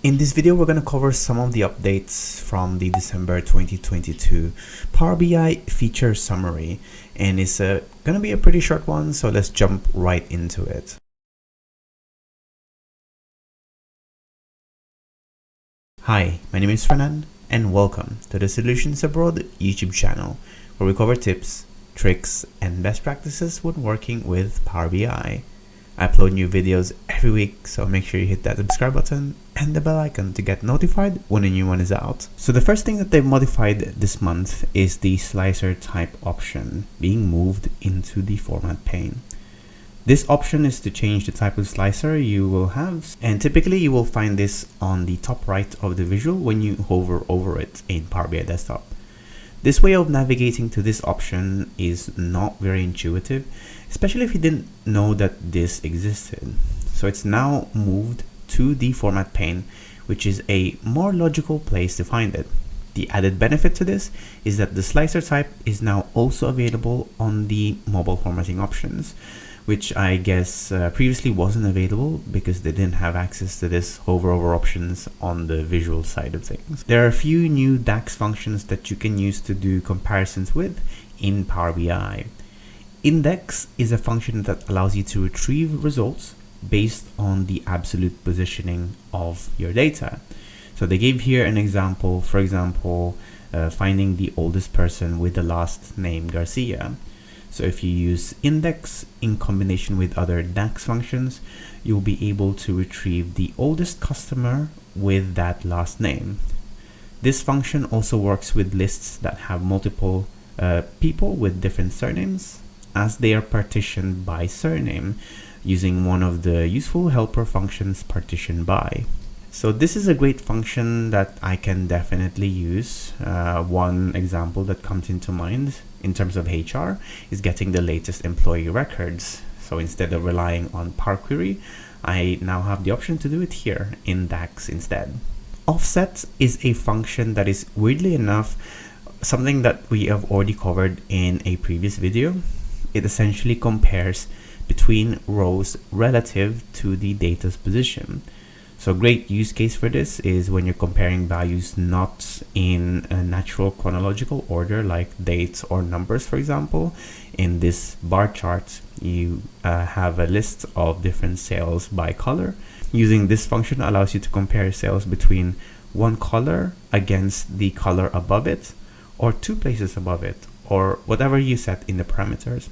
In this video, we're going to cover some of the updates from the December 2022 Power BI feature summary, and it's going to be a pretty short one, so let's jump right into it. Hi, my name is Fernan, and welcome to the Solutions Abroad YouTube channel, where we cover tips, tricks, and best practices when working with Power BI. I upload new videos every week, so make sure you hit that subscribe button and the bell icon to get notified when a new one is out. So the first thing that they've modified this month is the slicer type option being moved into the format pane. This option is to change the type of slicer you will have, and typically you will find this on the top right of the visual when you hover over it in Power BI Desktop. This way of navigating to this option is not very intuitive, especially if you didn't know that this existed. So it's now moved to the format pane, which is a more logical place to find it. The added benefit to this is that the slicer type is now also available on the mobile formatting options, which I guess previously wasn't available because they didn't have access to this hover over options on the visual side of things. There are a few new DAX functions that you can use to do comparisons with in Power BI. INDEX is a function that allows you to retrieve results based on the absolute positioning of your data. So they gave here an example, for example, finding the oldest person with the last name Garcia. So if you use index in combination with other DAX functions, you'll be able to retrieve the oldest customer with that last name. This function also works with lists that have multiple people with different surnames, as they are partitioned by surname using one of the useful helper functions partition by. So this is a great function that I can definitely use. One example that comes into mind in terms of HR is getting the latest employee records. So instead of relying on Power Query, I now have the option to do it here in DAX instead. Offset is a function that is, weirdly enough, something that we have already covered in a previous video. It essentially compares between rows relative to the data's position. So a great use case for this is when you're comparing values not in a natural chronological order like dates or numbers, for example. In this bar chart, you have a list of different sales by color. Using this function allows you to compare sales between one color against the color above it, or two places above it, or whatever you set in the parameters.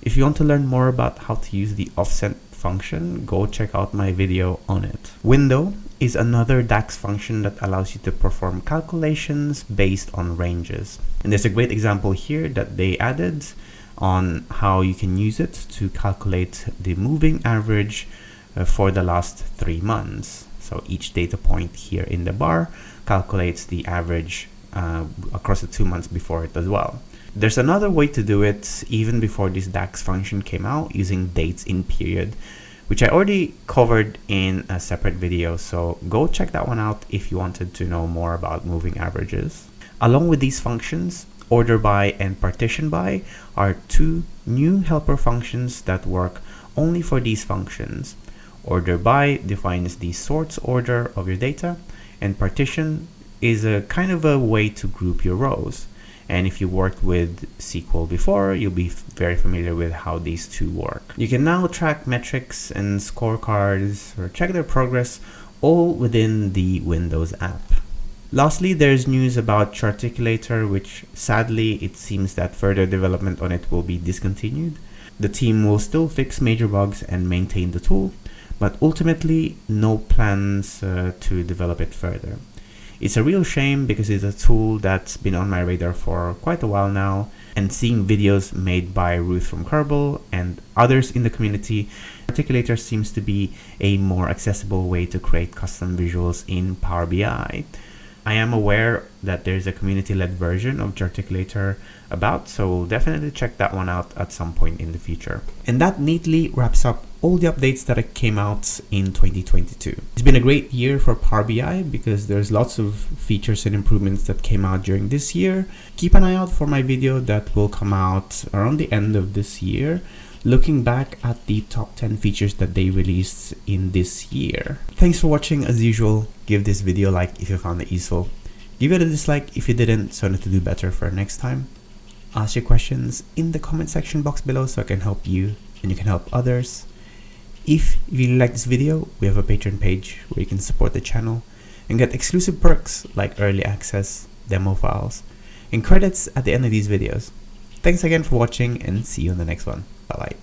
If you want to learn more about how to use the offset function, go check out my video on it. Window is another DAX function that allows you to perform calculations based on ranges. And there's a great example here that they added on how you can use it to calculate the moving average for the last 3 months. So each data point here in the bar calculates the average across the 2 months before it as well. There's another way to do it even before this DAX function came out, using dates in period, which I already covered in a separate video, so go check that one out if you wanted to know more about moving averages. Along with these functions, order by and partition by are two new helper functions that work only for these functions. Order by defines the sorts order of your data, and partition is a kind of a way to group your rows. And if you worked with SQL before, you'll be very familiar with how these two work. You can now track metrics and scorecards or check their progress all within the Windows app. Lastly, there's news about Charticulator, which sadly it seems that further development on it will be discontinued. The team will still fix major bugs and maintain the tool, but ultimately no plans to develop it further. It's a real shame because it's a tool that's been on my radar for quite a while now, and seeing videos made by Ruth from Kerbal and others in the community, Charticulator seems to be a more accessible way to create custom visuals in Power BI. I am aware that there's a community-led version of Charticulator about, so we'll definitely check that one out at some point in the future. And that neatly wraps up all the updates that came out in 2022. It's been a great year for Power BI because there's lots of features and improvements that came out during this year. Keep an eye out for my video that will come out around the end of this year looking back at the top 10 features that they released in this year. Thanks for watching. As usual, give this video a like if you found it useful. Give it a dislike if you didn't, so I know to do better for next time. Ask your questions in the comment section box below so I can help you and you can help others. If you really like this video, we have a Patreon page where you can support the channel and get exclusive perks like early access, demo files, and credits at the end of these videos. Thanks again for watching and see you in the next one. Bye bye.